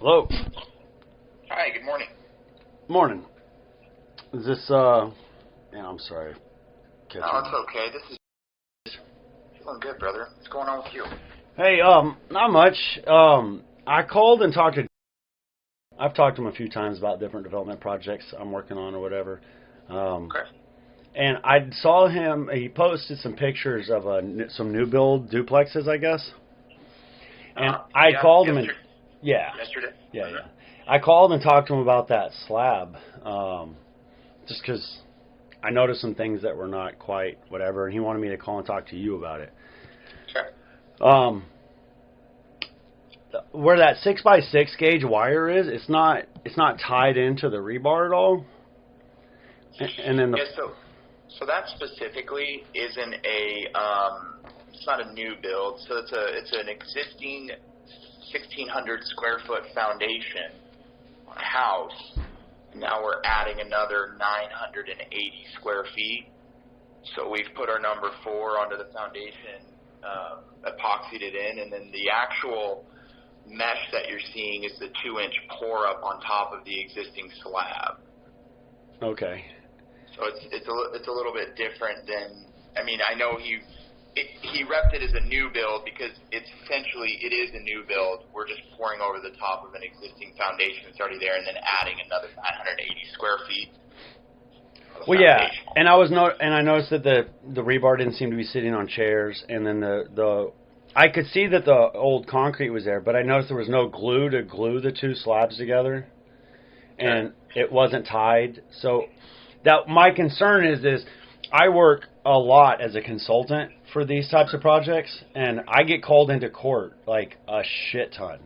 Hello. Hi, good morning. Morning. Is this, yeah, I'm sorry. No, it's okay. This is feeling good, brother. What's going on with you? Hey, not much. I called and talked to, I've talked to him a few times about different development projects I'm working on or whatever. Okay. And I saw him, he posted some pictures of some new build duplexes, I guess. And I called him and, Yesterday? Yeah. I called and talked to him about that slab, just because I noticed some things that were not quite whatever, and he wanted me to call and talk to you about it. Sure. Where that 6x6 gauge wire is, it's not tied into the rebar at all. And then so that specifically isn't it's not a new build. So it's an existing 1,600 square foot foundation house. Now we're adding another 980 square feet. So we've put our number 4 onto the foundation, epoxied it in, and then the actual mesh that you're seeing is the 2-inch pour up on top of the existing slab. Okay. So it's a little bit different than, I mean, I know he repped it as a new build because it is a new build. We're just pouring over the top of an existing foundation that's already there and then adding another 980 square feet. Well, yeah, and I noticed that the rebar didn't seem to be sitting on chairs, and then I could see that the old concrete was there, but I noticed there was no glue to glue the two slabs together, and it wasn't tied. So that my concern is I work a lot as a consultant for these types of projects, and I get called into court like a shit ton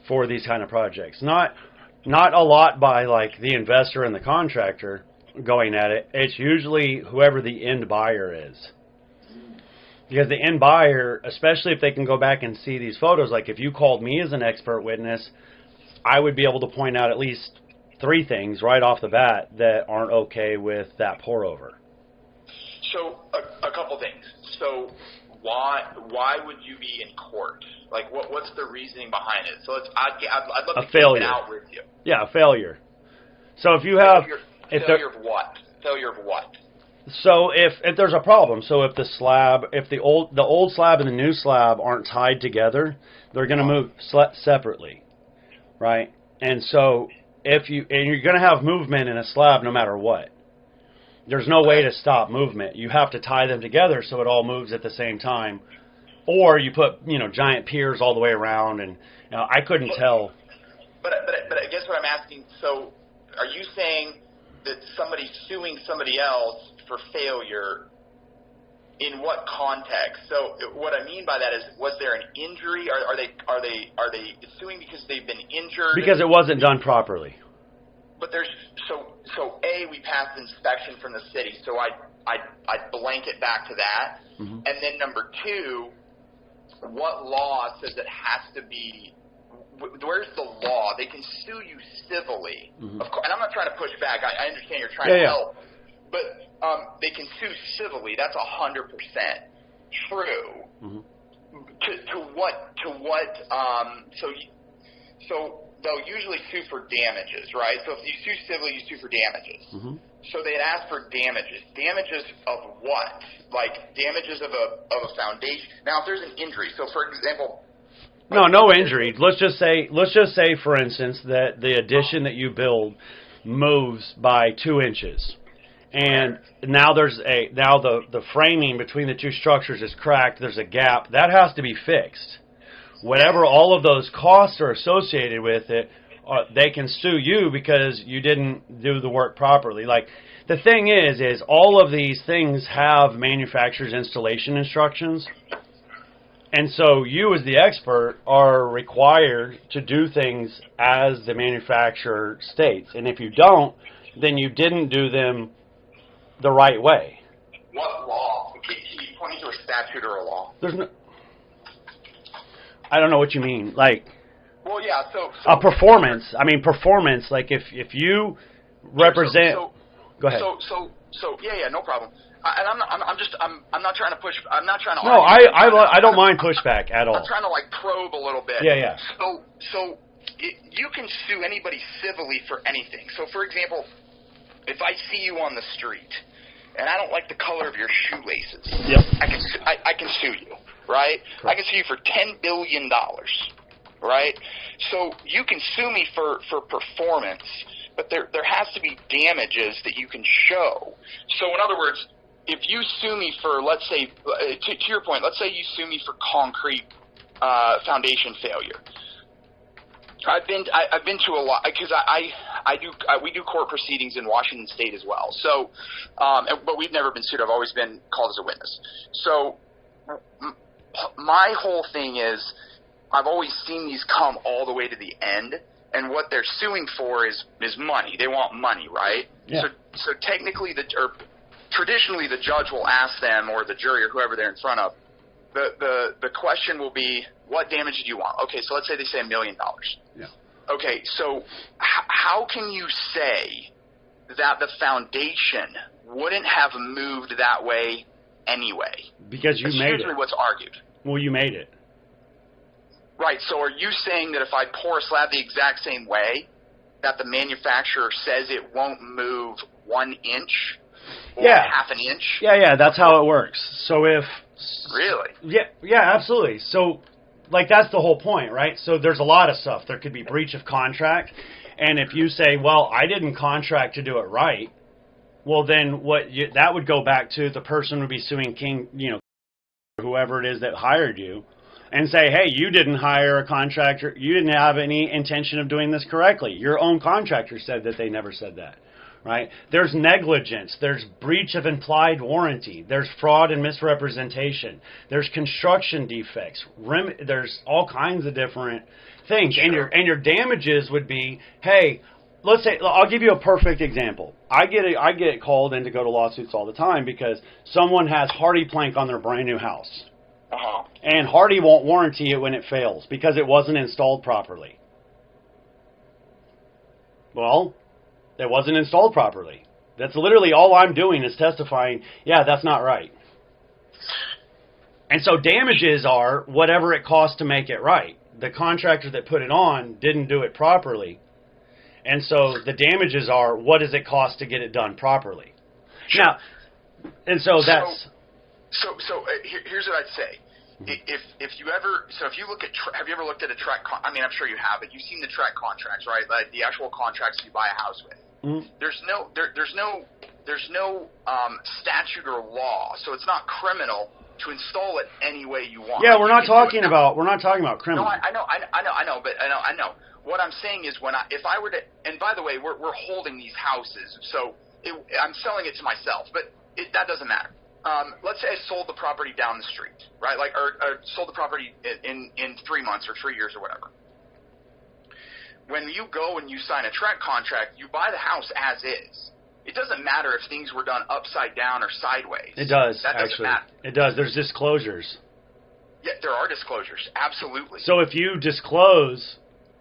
for these kind of projects. Not a lot by like the investor and the contractor going at it. It's usually whoever the end buyer is. Because the end buyer, especially if they can go back and see these photos, like if you called me as an expert witness, I would be able to point out at least 3 things right off the bat that aren't okay with that pour over. So a couple things. So why would you be in court? Like what's the reasoning behind it? So I'd love to get it out with you. Yeah, a failure. So if you have failure of what? Failure of what? So if there's a problem, so if the old slab and the new slab aren't tied together, they're going to move separately, right? And so you're going to have movement in a slab no matter what. There's no way to stop movement. You have to tie them together so it all moves at the same time, or you put giant piers all the way around. And I couldn't tell. But I guess what I'm asking. So are you saying that somebody's suing somebody else for failure? In what context? So what I mean by that is, was there an injury? Are they suing because they've been injured? Because it wasn't done properly. But there's so A, we passed inspection from the city, so I'd blanket back to that. Mm-hmm. And then number 2, what law says it has to be? Where's the law? They can sue you civilly, mm-hmm. of course. And I'm not trying to push back. I understand you're trying to help, but they can sue civilly. That's 100% true. Mm-hmm. To what? So they'll usually sue for damages, right? So if you sue civilly, you sue for damages. Mm-hmm. So they'd ask for damages. Damages of what? Like damages of a foundation. Now, if there's an injury, so for example. No injury. Let's just say, for instance, that the addition that you build moves by 2 inches, and now the framing between the two structures is cracked. There's a gap that has to be fixed. Whatever all of those costs are associated with it, they can sue you because you didn't do the work properly. Like the thing is all of these things have manufacturer's installation instructions. And so you as the expert are required to do things as the manufacturer states. And if you don't, then you didn't do them the right way. What law? Can you point to a statute or a law? I don't know what you mean. Like, well, yeah, so a performance. I mean, performance. Like if you represent. Go ahead. So yeah, no problem. And I'm not trying to push. I'm not trying to. No, I don't mind pushback at all. I'm trying to like probe a little bit. Yeah. So you can sue anybody civilly for anything. So, for example, if I see you on the street and I don't like the color of your shoelaces, Yep. I can sue you, right? Correct. I can sue you for $10 billion, right? So you can sue me for performance, but there has to be damages that you can show. So in other words, if you sue me for, let's say, to your point, let's say you sue me for concrete foundation failure. I've been to a lot because we do court proceedings in Washington State as well. So, but we've never been sued. I've always been called as a witness. So, my whole thing is, I've always seen these come all the way to the end, and what they're suing for is money. They want money, right? Yeah. So technically, traditionally, the judge will ask them, or the jury, or whoever they're in front of, the question will be, what damage do you want? Okay, so let's say they say $1 million. Yeah. Okay, so how can you say that the foundation wouldn't have moved that way anyway? Because you That's made usually it. what's argued. Well, you made it. Right, so are you saying that if I pour a slab the exact same way, that the manufacturer says it won't move 1 inch or Yeah. half an inch? Yeah, that's how it works. So if... Really? Yeah, absolutely. So, like, that's the whole point, right? So there's a lot of stuff. There could be breach of contract, and if you say, well, I didn't contract to do it right, well, then that would go back to the person would be suing whoever it is that hired you, and say, hey, you didn't hire a contractor, you didn't have any intention of doing this correctly. Your own contractor said that they never said that. Right? There's negligence. There's breach of implied warranty. There's fraud and misrepresentation. There's construction defects. There's all kinds of different things. Sure. And your damages would be, hey, let's say, I'll give you a perfect example. I get called in to go to lawsuits all the time because someone has Hardy plank on their brand new house. Uh-huh. And Hardy won't warranty it when it fails because it wasn't installed properly. Well, it wasn't installed properly. That's literally all I'm doing is testifying, yeah, that's not right. And so damages are whatever it costs to make it right. The contractor that put it on didn't do it properly. And so the damages are what does it cost to get it done properly. Sure. Now, and so that's... Here's what I'd say. If you look at, have you ever looked at a track? I mean, I'm sure you have, but you've seen the track contracts, right? Like the actual contracts you buy a house with. Mm-hmm. There's no statute or law, so it's not criminal to install it any way you want. Yeah, we're not talking about criminal. No, I know. What I'm saying is if I were to, and by the way, we're holding these houses, so I'm selling it to myself, but that doesn't matter. Let's say I sold the property down the street, right? Like, or sold the property in 3 months or 3 years or whatever. When you go and you sign a tract contract, you buy the house as is. It doesn't matter if things were done upside down or sideways. It does, that doesn't actually. matter. It does. There's disclosures. Yeah, there are disclosures. Absolutely. So if you disclose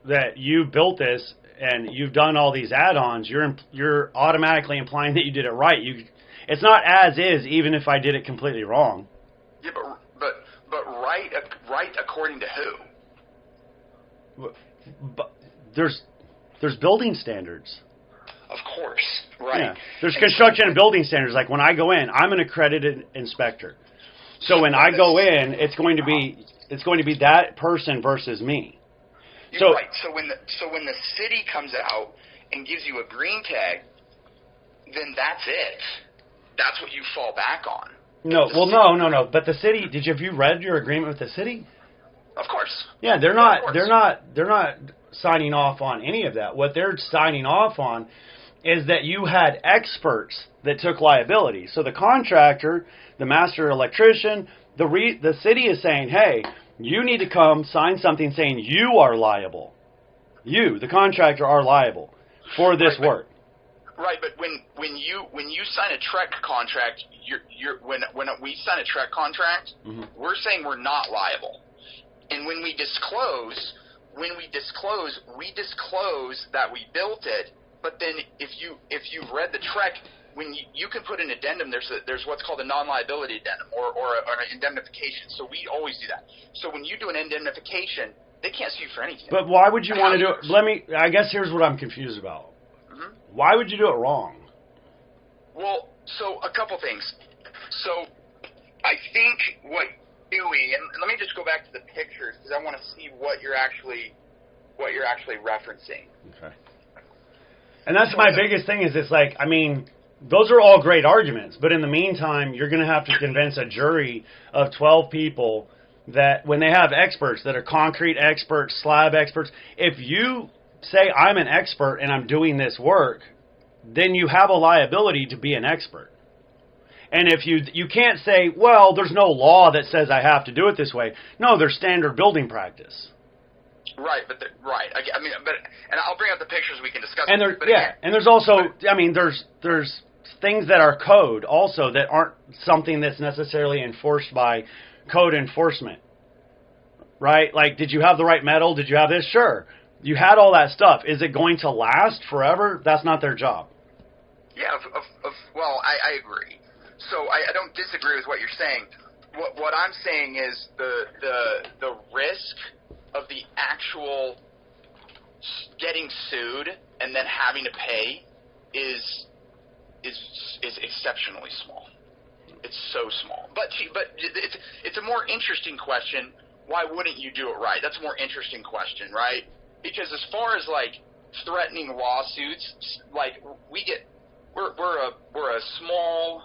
that you built this and you've done all these add-ons, you're automatically implying that you did it right. It's not as is, even if I did it completely wrong. Yeah, but right according to who? But there's building standards. Of course, right. Yeah. There's construction and building standards. Like when I go in, I'm an accredited inspector. So when I go in, it's going to be that person versus me. You're right. So when the city comes out and gives you a green tag, then that's it. That's what you fall back on. No. But the city. Have you read your agreement with the city? Of course. Yeah, they're not signing off on any of that. What they're signing off on is that you had experts that took liability. So the contractor, the master electrician, the city is saying, hey, you need to come sign something saying you are liable. You, the contractor, are liable for this work. Right, but when you sign a TREC contract, when we sign a TREC contract, mm-hmm. we're saying we're not liable. And when we disclose, we disclose that we built it. But then if you've read the TREC, when you can put an addendum, there's what's called a non-liability addendum or an indemnification. So we always do that. So when you do an indemnification, They can't sue you for anything. But why would you want to do it? I guess here's what I'm confused about. Mm-hmm. Why would you do it wrong? Well, so a couple things. So I think what you're doing, and let me just go back to the pictures because I want to see what you're actually referencing. Okay. And that's my biggest thing is it's like, I mean, those are all great arguments, but in the meantime, you're going to have to convince a jury of 12 people that when they have experts that are concrete experts, slab experts, if you say I'm an expert and I'm doing this work, then you have a liability to be an expert. And if you can't say, well, there's no law that says I have to do it this way. No, there's standard building practice. Right, but and I'll bring up the pictures we can discuss. And and there's also, I mean, there's things that are code also that aren't something that's necessarily enforced by code enforcement, right? Like, did you have the right metal? Did you have this? Sure. You had all that stuff. Is it going to last forever? That's not their job. Yeah, well, I agree. So I don't disagree with what you're saying. What I'm saying is the risk of the actual getting sued and then having to pay is exceptionally small. It's so small. But it's a more interesting question. Why wouldn't you do it right? That's a more interesting question, right? Because as far as like threatening lawsuits, like we're a small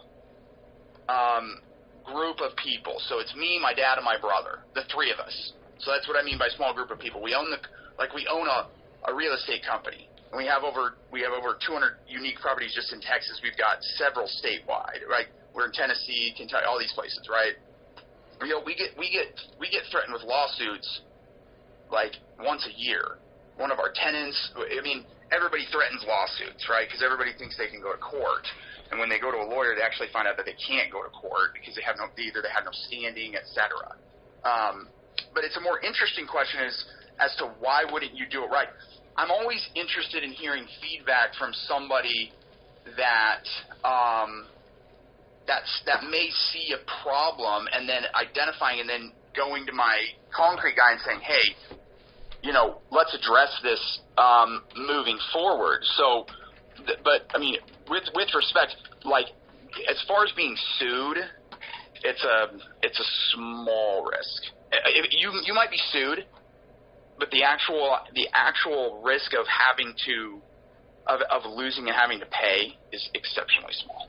group of people. So it's me, my dad, and my brother, the three of us. So that's what I mean by small group of people. We own a real estate company. And we have over 200 unique properties just in Texas. We've got several statewide, right? We're in Tennessee, Kentucky, all these places, right? You know, we get threatened with lawsuits like once a year. One of our tenants, I mean, everybody threatens lawsuits, right? Because everybody thinks they can go to court. And when they go to a lawyer, they actually find out that they can't go to court because they have no standing, etc. But it's a more interesting question as to why wouldn't you do it right? I'm always interested in hearing feedback from somebody that may see a problem and then identifying and then going to my concrete guy and saying, hey, you know, let's address this moving forward. So, but I mean, with respect, like as far as being sued, it's a small risk. You might be sued, but the actual risk of having to of losing and having to pay is exceptionally small.